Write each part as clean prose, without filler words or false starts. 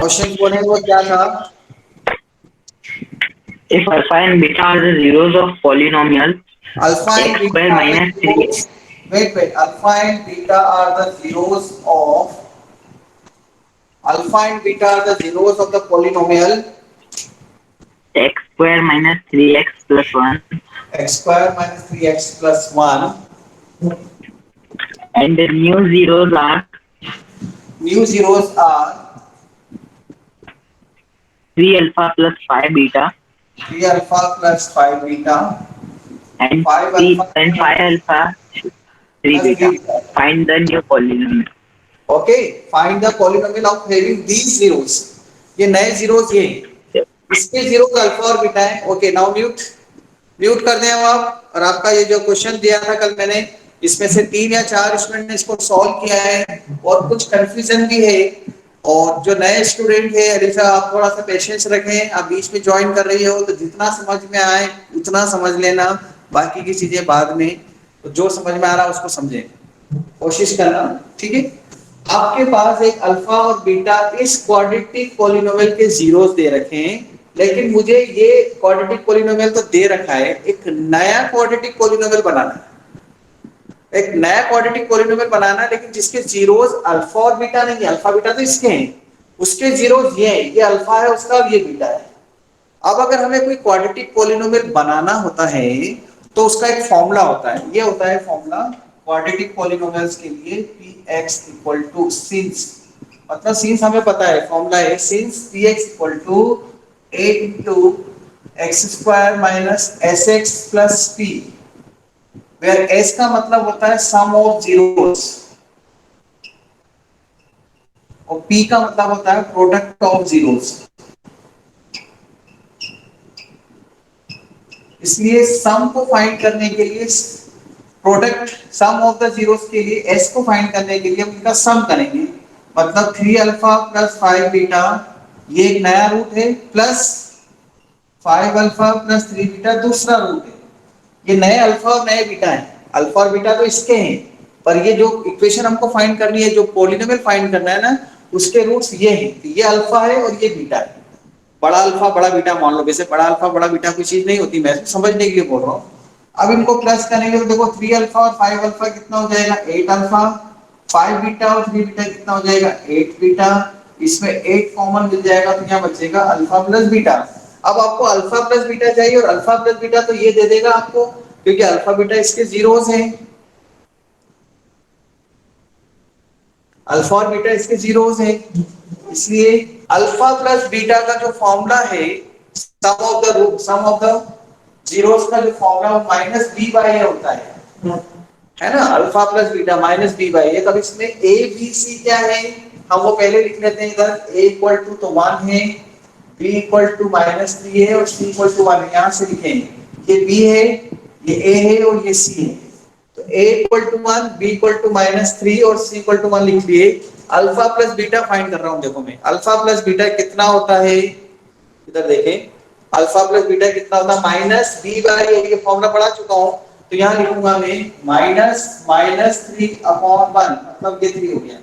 Question बोले वो क्या था? If alpha and beta are the zeros of polynomial alpha and x beta square are the minus 3 zeros. Wait. Alpha and beta are the zeros of alpha and beta are the zeros of the polynomial x square minus 3x plus 1 x square minus 3x plus 1. and the new zeros are New zeros are 3 alpha plus 5 beta 3 alpha plus 5 beta, and 5 alpha 3 and 5 alpha 3 plus beta. 3 beta. Find the new polynomial. Okay, find the polynomial of having these zeros. ये नए zeros ये इसके zeros alpha और beta है. Okay, now mute कर दें अब आप. और आपका ये जो क्वेश्चन दिया था कल मैंने, इसमें से 3 या 4 स्टूडेंट ने इसको सॉल्व किया है और कुछ कंफ्यूजन भी है. और जो नए स्टूडेंट है अलीशा, आप थोड़ा सा पेशेंस रखें. आप बीच में ज्वाइन कर रही हो तो जितना समझ में आए उतना समझ लेना, बाकी की चीजें बाद में. तो जो समझ में आ रहा है उसको समझें, कोशिश करना. ठीक है. आपके पास एक अल्फा और बीटा इस क्वाड्रेटिक पॉलिनोमियल के जीरोस दे रखे हैं, लेकिन मुझे ये क्वाड्रेटिक पॉलिनोमियल तो दे रखा है, एक नया क्वाड्रेटिक पॉलिनोमियल बनाना है. एक नया क्वाड्रेटिक पॉलिनोमियल बनाना है, लेकिन जिसके जीरोस अल्फा और बीटा नहीं है. अल्फा बीटा तो इसके हैं, उसके जीरोस ये हैं. ये अल्फा है उसका और ये बीटा है. अब अगर हमें कोई क्वाड्रेटिक पॉलिनोमियल बनाना होता है तो उसका एक फॉर्मूला होता है. ये होता है फॉर्मूला क्वाड्रेटिक पॉलिनोमियल्स के लिए, px इक्वल टू सिंस. मतलब सिंस हमें पता है, फॉर्मूला है since px equal to a into x square minus sx plus p, where s का मतलब होता है सम ऑफ जीरोस और p का मतलब होता है प्रोडक्ट ऑफ जीरोस. इसलिए सम को फाइंड करने के लिए, product sum of the zeros के लिए, s को फाइंड करने के लिए हम इनका सम करेंगे. मतलब 3 अल्फा प्लस 5 बीटा, ये एक नया रूट है, प्लस 5 अल्फा प्लस 3 बीटा दूसरा रूट है. ये नए अल्फा और नए बीटा है. अल्फा और बीटा तो इसके हैं, पर ये जो इक्वेशन हमको फाइंड करनी है, जो पॉलिनोमियल फाइंड करना है ना, उसके रूट्स ये हैं. ये अल्फा है और ये बीटा है. बड़ा अल्फा बड़ा बीटा मान लो. वैसे बड़ा अल्फा बड़ा बीटा कोई चीज नहीं होती, मैं समझने के लिए बोल रहा हूँ. अब इनको प्लस करेंगे तो देखो 3 अल्फा और 5 अल्फा कितना हो जाएगा, 8 अल्फा. 5 बीटा और 3 बीटा कितना हो जाएगा, 8 बीटा. इसमें 8 कॉमन मिल जाएगा तो क्या बचेगा, अल्फा प्लस बीटा. अब आपको अल्फा प्लस बीटा चाहिए, और अल्फा प्लस बीटा तो ये दे देगा आपको, क्योंकि अल्फा बीटा इसके जीरोस हैं. अल्फा और बीटा इसके जीरोस हैं. इसलिए अल्फा प्लस बीटा का जो फॉर्मूला है, सम ऑफ द जीरोस का जो फॉर्मूला वो माइनस बी बाई ए होता है ना. Alpha plus beta minus B by A. तब इसमें ए बी सी क्या है, हम वो पहले लिख लेते हैं इधर. ए इक्वल टू तो 1 है, बी इक्वल टू माइनस 3 है और सी इक्वल टू 1 है. यहां से लिखेंगे ये बी है, ये ए है और ये सी है. तो a equal to 1, b equal to minus 3 और c इक्वल टू 1 लिख लिए. अल्फा प्लस बीटा फाइंड कर रहा हूं. देखो मैं अल्फा प्लस बीटा कितना होता है, इधर देखें. अल्फा प्लस बीटा कितना होता है, माइनस बी बाई ए. ये फॉर्मूला पढ़ा चुका हूं, तो यहां लिखूंगा मैं माइनस माइनस 3 अपॉन 1, मतलब ये 3 हो गया.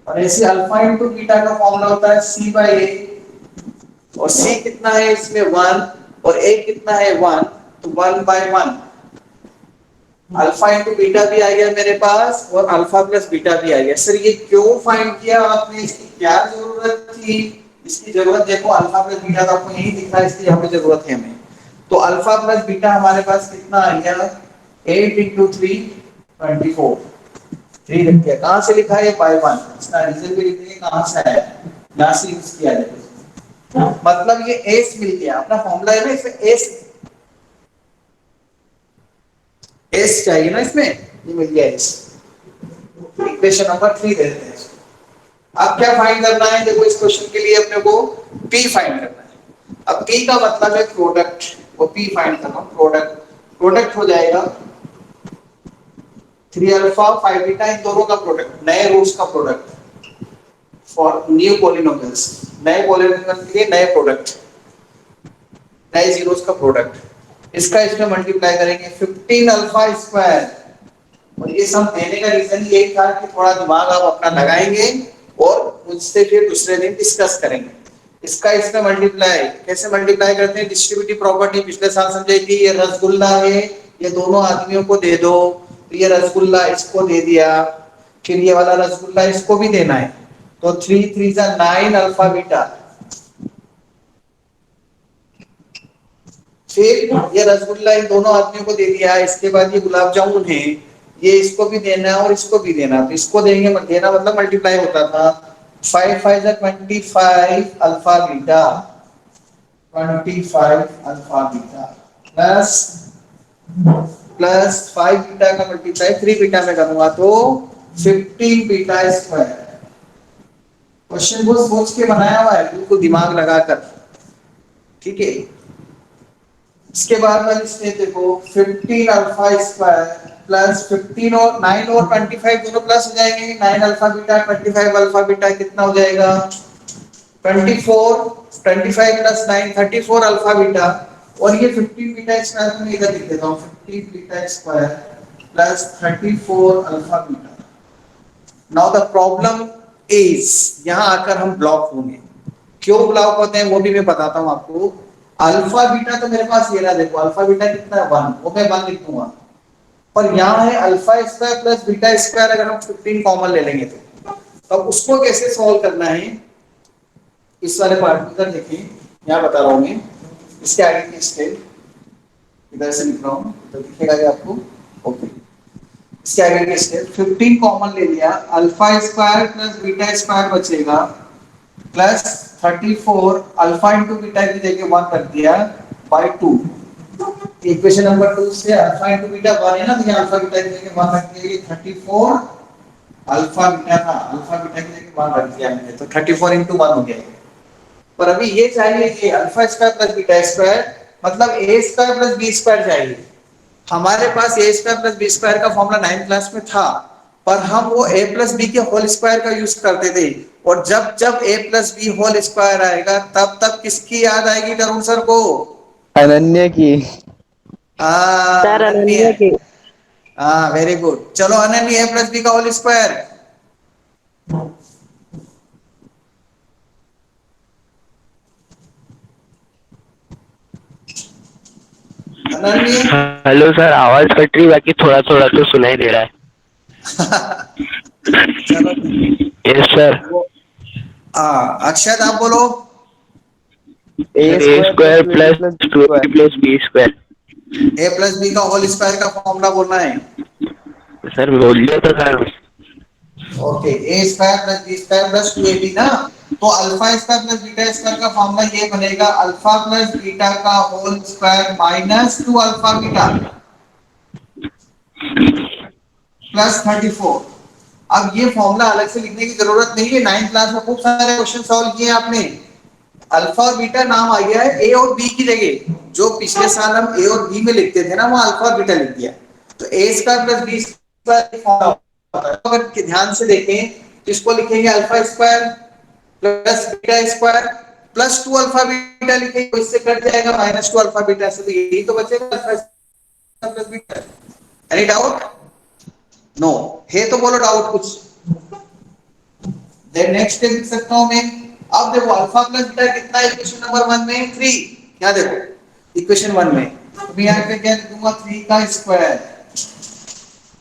और ऐसे अल्फा इनटू बीटा का फॉर्मूला होता है c बाई ए. और c कितना है इसमें 1, और a कितना है 1, तो 1 बाई 1. अल्फा इंटू बीटा भी आ गया मेरे पास, और अल्फा प्लस बीटा भी आ गया. सर ये क्यों फाइंड किया आपने, इसकी क्या जरूरत थी? इसकी जरूरत देखो, अल्फा प्लस बीटा तो आपको यही दिख रहा है, इसकी यहाँ पे जरूरत है हमें. तो अल्फा प्लस बीटा हमारे पास कितना आ गया, 8 इंटू 3 24. 3 रख दिया. कहाँ से लिखा है, बाई 1. इसका रीजन भी लिख देंगे कहाँ से आया, यहाँ से यूज किया जाए. मतलब ये एस मिल गया. अपना फॉर्मूला है ना, इसमें एस एस चाहिए ना इसमें, ये मिल गया एस. इक्वेशन नंबर 3 दे देते हैं. अब क्या फाइंड करना है, देखो इस क्वेश्चन के लिए अपने को p फाइंड करना है. अब p का मतलब है प्रोडक्ट, वो p फाइंड करना. प्रोडक्ट हो जाएगा 3 अल्फा 5 बीटा, इन दोनों का प्रोडक्ट, नए रूट्स का प्रोडक्ट फॉर न्यू पॉलिनोमियल्स. नए पॉलिनोमियल के लिए नए प्रोडक्ट, नए जीरोस का प्रोडक्ट. इसका इसमें मल्टीप्लाई करेंगे 15 अल्फा स्क्वायर. और ये सब देने का रीजन यही था कि थोड़ा दिमाग आप अपना लगाएंगे और मुझसे फिर दूसरे दिन डिस्कस करेंगे. इसका इसमें मल्टीप्लाई कैसे मल्टीप्लाई करते हैं, डिस्ट्रीब्यूटिव प्रॉपर्टी पिछले साल समझाई थी। ये रसगुल्ला है, ये दोनों आदमियों को दे दो, तो ये रसगुल्ला इसको दे दिया, फिर ये वाला रसगुल्ला इसको भी देना है, तो 3 3 जा 9 अल्फा बीटा। फिर ये रसगुल्ला इन दोनों आदमियों को दे दिया, इसके बाद ये गुलाब जामुन है, ये इसको भी देना है और इसको भी देना, तो इसको देंगे, देना मतलब मल्टीप्लाई होता था। 5 5 जा 25 alpha beta, 25 alpha beta plus 5 beta का मल्टीप्लाई 3 बीटा में करूंगा तो 15 बीटा स्क्वायर। क्वेश्चन बहुत सोच के बनाया हुआ है, बिल्कुल दिमाग लगाकर, ठीक है। इसके बाद में इसमें देखो 15 अल्फा स्क्वायर प्लस 15 और 9 और 25 दोनों प्लस हो जाएंगे, 9 अल्फा बीटा 25 अल्फा बीटा कितना हो जाएगा 24, 25 प्लस 9 34 अल्फा बीटा, और ये 15 बीटा स्क्वायर में इधर लिख देता हूं, 15 beta square plus 34 alpha beta. Now the problem is, यहां आकर हम ब्लॉक होंगे। क्यों ब्लॉक होते हैं वो भी मैं बताता हूं आपको। अल्फा बीटा तो मेरे पास ये रहा, देखो अल्फा बीटा कितना है 1, वो मैं 1 लिख दूंगा, और यहां है alpha square plus beta square, अगर हम 15 कॉमन ले लेंगे तो अब उसको कैसे सॉल्व करना है, इस वाले पार्ट में इधर देखिए, यहां बता रहा हूं मैं, इसके आगे की स्टेप इधर से लिख रहा हूं तो दिखेगा क्या आपको, ओके। इसके आगे की स्टेप 15 कॉमन ले लिया, alpha square plus beta square बचेगा प्लस 34 अल्फा इंटू बीटा की जगह 1 कर दिया बाय 2। इक्वेशन नंबर 2 से अल्फा इंटू बीटा 1 है ना, तो ये अल्फा बीटा की जगह 1 रख दिया, ये 34 अल्फा बीटा था, अल्फा बीटा की जगह 1 रख दिया मैंने, तो 34 इंटू 1 हो गया। पर अभी ये चाहिए कि alpha square plus beta square, मतलब ए स्क्वायर प्लस बी स्क्वायर चाहिए। हमारे पास ए स्क्वायर प्लस बी स्क्वायर का फॉर्मूला 9th क्लास में था, पर हम वो ए प्लस बी के होल स्क्वायर का यूज करते थे, और जब जब ए प्लस बी होल स्क्वायर आएगा तब तब किसकी याद आएगी तरुण सर को, अनन्या की। सर अनन्य। अनन्या की। हाँ वेरी गुड, चलो अनन्य ए प्लस बी का होल स्क्वायर, अनन्य। हेलो सर, आवाज कट रही, बाकी थोड़ा थोड़ा तो सुनाई दे रहा है। चलो यस सर। वो अक्षत आप बोलो। A A square plus square 20 plus plus B 20 square. Plus B square. A plus B का होल स्क्वायर का फॉर्मूला बोलना है। सर बोल दिया था sir. Okay, A square plus B square plus 2ab ना, तो alpha square plus beta square का फॉर्मूला ये बनेगा, अल्फा प्लस बीटा का whole square minus 2 alpha beta plus 34। अब ये फॉर्मूला अलग से लिखने की जरूरत नहीं है, 9th क्लास में खूब सारे क्वेश्चन सॉल्व किए आपने। अल्फा और बीटा नाम आ गया है ए और बी की जगह, जो पिछले साल हम ए और बी में लिखते थे ना, वो अल्फा और बीटा लिख दिया, तो A square plus B square formula होता है। अगर ध्यान से देखें तो इसको लिखेंगे alpha square plus beta square plus 2 alpha beta लिखेंगे, तो इससे कट जाएगा माइनस 2 अल्फा बीटा से, तो यही तो बचेगा alpha square plus beta. Any doubt? No है तो बोलो डाउट कुछ। देन नेक्स्ट लिख सकता हूं मैं। अब देखो अल्फा प्लस बीटा कितना है इक्वेशन नंबर 1 में 3, क्या देखो इक्वेशन 1 में, तो मैं यहां पे क्या लिख दूंगा 3 का स्क्वायर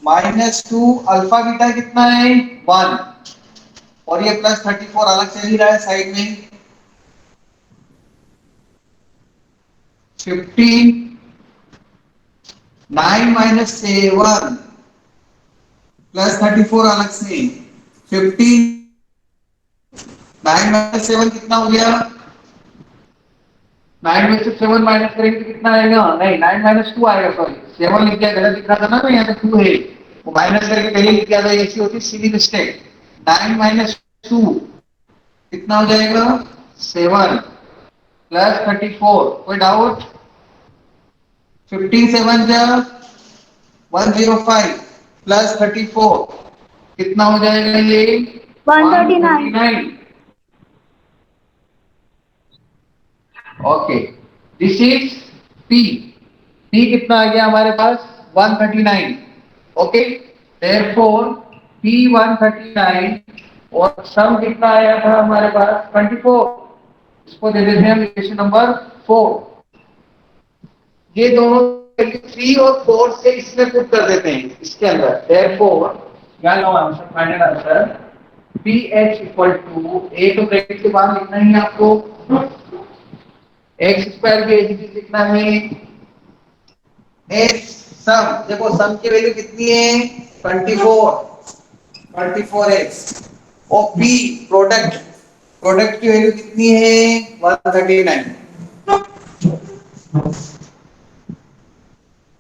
माइनस 2 अल्फा बीटा कितना है 1, और ये प्लस 34 अलग से ही रहा है साइड में, 15 9 माइनस 7 प्लस 34 अलग से 15 9 माइनस 7 कितना हो गया, 9 में से 7 माइनस करेंगे तो कितना आएगा, नहीं 9 माइनस 2 आएगा, सॉरी 7 लिख दिया, गलत लिख रहा था ना, तो यहाँ पे 2 है, वो माइनस करके पहले लिख दिया था, ऐसी होती सीधी मिस्टेक। 9 माइनस 2 कितना हो जाएगा 7 प्लस 34, कोई डाउट? 15 7 जा 105 प्लस 34 कितना हो जाएगा ये 139। Okay, this is P। P कितना आ गया हमारे पास 139। ओके, देयरफॉर P 139 और सम कितना आया था हमारे पास 24। इसको दे देते हैं हम इक्वेशन नंबर 4। ये दोनों 3 और 4 से इसमें पुट कर देते हैं इसके अंदर। therefore यहाँ लो answer, final answer pH equal to, A तो ब्रैकेट के बाहर लिखना ही है आपको, x स्क्वायर की एज लिखना है, x सम, देखो सम की वैल्यू कितनी है 24x, और p प्रोडक्ट, प्रोडक्ट की वैल्यू कितनी है 139,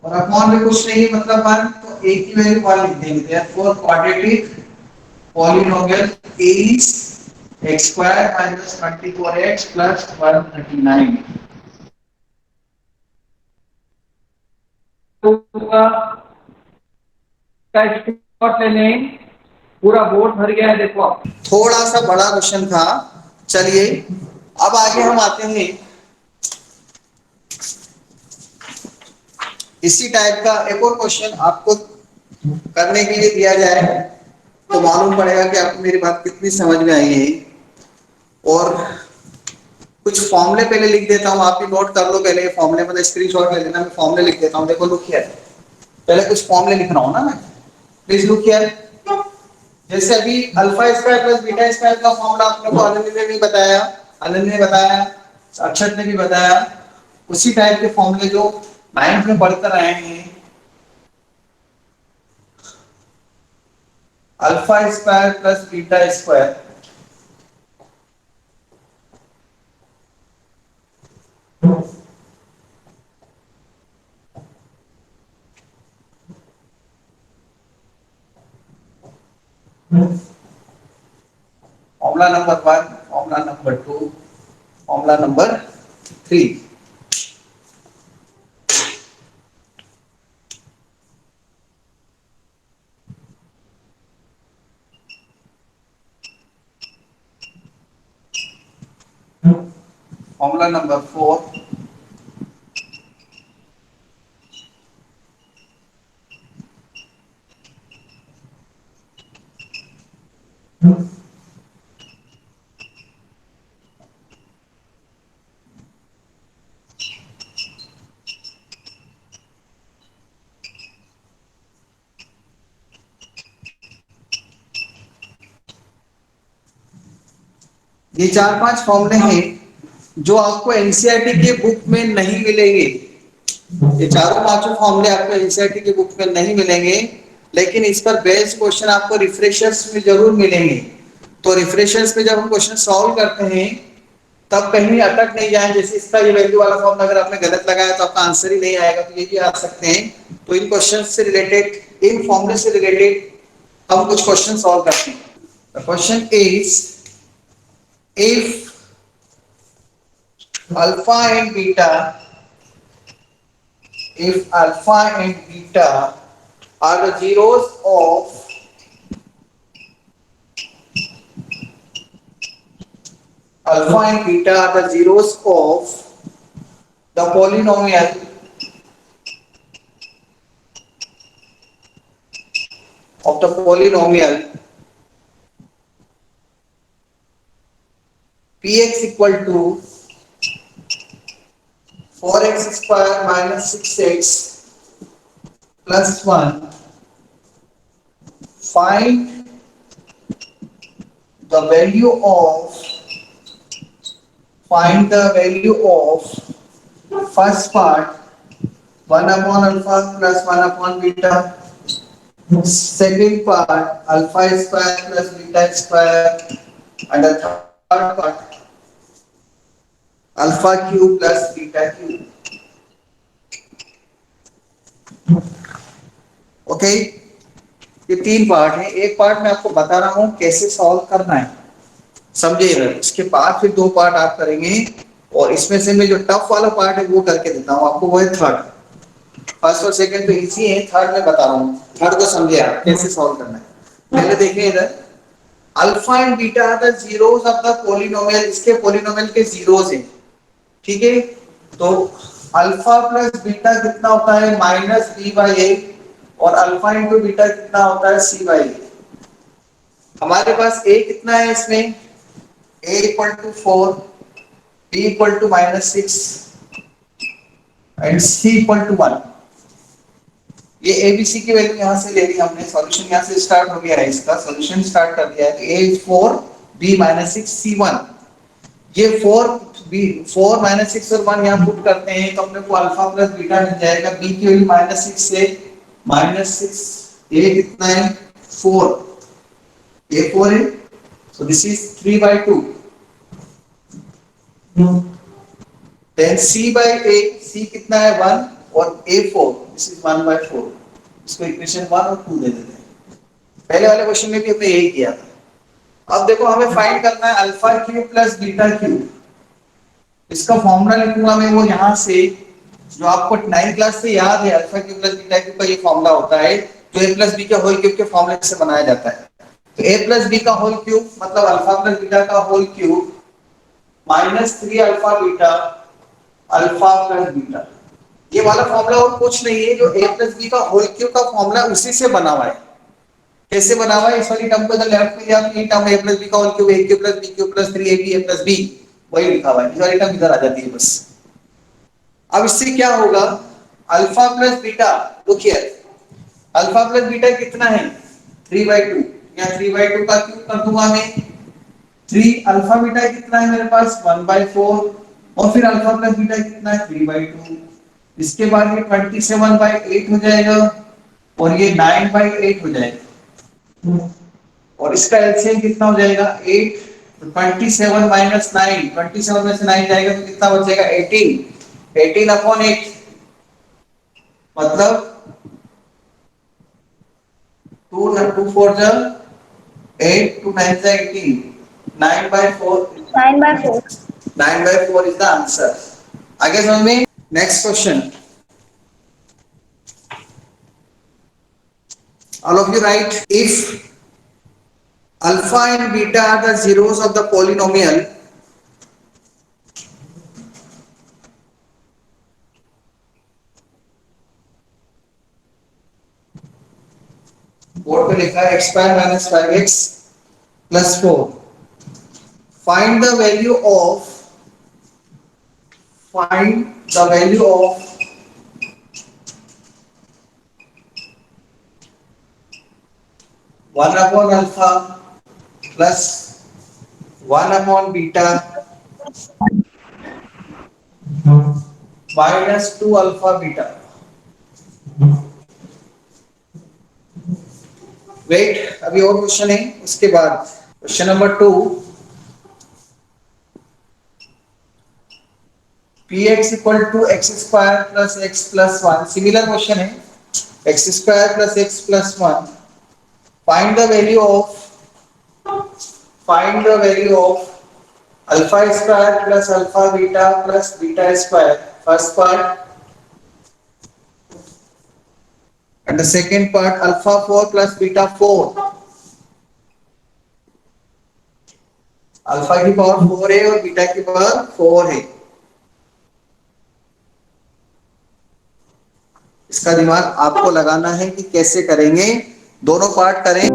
और अपॉन में कुछ नहीं मतलब 1, तो a की वैल्यू 1 लिख देंगे। therefore quadratic polynomial is x square minus 24x plus 139। तो का स्क्रीनशॉट ले लें, पूरा बोर्ड भर गया है देखो आप। थोड़ा सा बड़ा क्वेश्चन था। चलिए अब आगे हम आते हैं, इसी टाइप का एक और क्वेश्चन आपको करने के लिए दिया जाए तो मालूम पड़ेगा कि आपको मेरी बात कितनी समझ में आई है। और कुछ फॉर्मूले पहले लिख देता हूं, आप भी नोट कर लो पहले फॉर्मूले, मतलब स्क्रीनशॉट ले लेना, मैं फॉर्मूले लिख देता हूं। देखो लुक हियर, पहले कुछ फॉर्मूले लिख रहा हूं ना मैं, प्लीज लुक हियर। जैसे अभी alpha square plus beta square का फॉर्मूला आपने को अनन्य ने भी बताया, अनन्य ने बताया, अक्षत ने भी बताया, उसी टाइप के फॉर्मूले जो 9th में पढ़कर आए हैं। Alpha square plus beta square formula number 1, formula number 2, formula number 3। Formula number 4, ये 4-5 फॉर्मूले हैं जो आपको एनसीईआरटी के बुक में नहीं मिलेंगे। ये चारों पांचों फॉर्मूले आपको एनसीईआरटी के बुक में नहीं मिलेंगे, लेकिन इस पर बेस्ड क्वेश्चन आपको रिफ्रेशर्स में जरूर मिलेंगे। तो रिफ्रेशर्स में जब हम क्वेश्चन सॉल्व करते हैं तब कहीं अटक नहीं जाए, जैसे इसका ये वैल्यू वाला फॉर्मूला अगर आपने गलत लगाया तो आपका आंसर ही नहीं आएगा, तो ये भी आ सकते हैं। तो इन क्वेश्चन से रिलेटेड, इन फॉर्मूले से रिलेटेड हम कुछ क्वेश्चन सॉल्व करते हैं। The question is, if alpha and beta, if alpha and beta are the zeros of alpha and beta are the zeros of the polynomial px equal to 4x square minus 6x plus 1, find the value of, find the value of first part 1 upon alpha plus 1 upon beta, second part alpha square plus beta square, and the third part alpha cube plus beta cube। Okay, ये 3 part है। एक part मैं आपको बता रहा हूं कैसे solve करना है, समझिएगा। इसके बाद फिर 2 पार्ट आप करेंगे, और इसमें से मैं जो टफ वाला पार्ट है वो करके देता हूं आपको, वो है थर्ड। फर्स्ट और सेकंड तो इजी है, थर्ड में बता रहा हूं, थर्ड को समझिए आप कैसे सॉल्व करना है। पहले देखिए इधर, alpha and beta are the zeros of the polynomial, इसके पॉलिनोमियल के जीरोस हैं, ठीक है। तो अल्फा प्लस बीटा कितना होता है माइनस बी बाई ए, और अल्फा इंटू बीटा कितना होता है सी बाई ए। हमारे पास ए कितना है इसमें, A equal to 4, b equal to -6 and c equal to 1। ये एबीसी की वैल्यू यहां से ले ली हमने, सॉल्यूशन यहां से स्टार्ट हो गया है, इसका सॉल्यूशन स्टार्ट कर दिया है। तो a इज 4 b -6 c 1। ये 4 b 4 -6 और 1 यहां पुट करते हैं तो अपने को अल्फा प्लस बीटा मिल जाएगा। b की वैल्यू -6 से -6 a कितना है 4, a 4 है, so this is 3/2। then c by a, c कितना है 1 और a 4, this is 1/4। इसको इक्वेशन 1 और 2 दे देते हैं। पहले वाले क्वेश्चन में भी हमने यही किया था। अब देखो हमें फाइंड करना है alpha cube plus beta cube. इसका फॉर्मूला लिखूंगा मैं वो यहां से, जो आपको 9th क्लास से याद है, alpha cube plus beta cube का ये फॉर्मूला होता है जो a प्लस बी का होल क्यूब के फॉर्मूले से बनाया जाता है। तो a प्लस बी का होल क्यूब मतलब अल्फा प्लस बीटा का whole cube -3 alpha beta alpha plus beta. ये वाला फॉर्मूला और कुछ नहीं है, जो a प्लस बी का होल क्यूब का फॉर्मूला उसी से बना हुआ है। कैसे बना हुआ है, इस वाली टर्म को इधर लेफ्ट में लिया तो ये टर्म a प्लस बी का whole cube a cube plus b cube plus 3ab a plus b, वही लिखा हुआ है। इस वाली टर्म इधर आ जाती है बस। अब इससे क्या होगा, अल्फा प्लस बीटा, देखिए अल्फा प्लस बीटा कितना है 3/2, या 3/2 का क्यूब कर दूंगा मैं। 3 अल्फा बीटा कितना है मेरे पास 1/4, और फिर अल्फा प्लस बीटा कितना है 3/2। इसके बाद ये 27/8 हो जाएगा और ये 9/8 हो जाएगा, और इसका एलसीएम कितना हो जाएगा 8। तो 27 माइनस 9, 27 में से 9 जाएगा तो कितना बचेगा 18। 18/8 मतलब 2 4 जा 8, 2 9 जा 18, 9/4। 9/4। 9/4 is the answer। आगे समझ में। Next question, all of you write, if alpha and beta are the zeros of the polynomial, board पे लिखा है x square minus 5x plus 4, find the value of 1 upon alpha plus 1 upon beta minus 2 alpha beta। Wait, अभी और question है उसके बाद। Question number 2, px equal to x square plus x plus 1, similar question है। X square plus x plus 1, find the value of alpha square plus alpha beta plus beta square, first part, and the second part alpha 4 plus beta 4। Alpha की power 4 है और beta की power 4 है। इसका दिमाग आपको लगाना है कि कैसे करेंगे, दोनों पार्ट करें।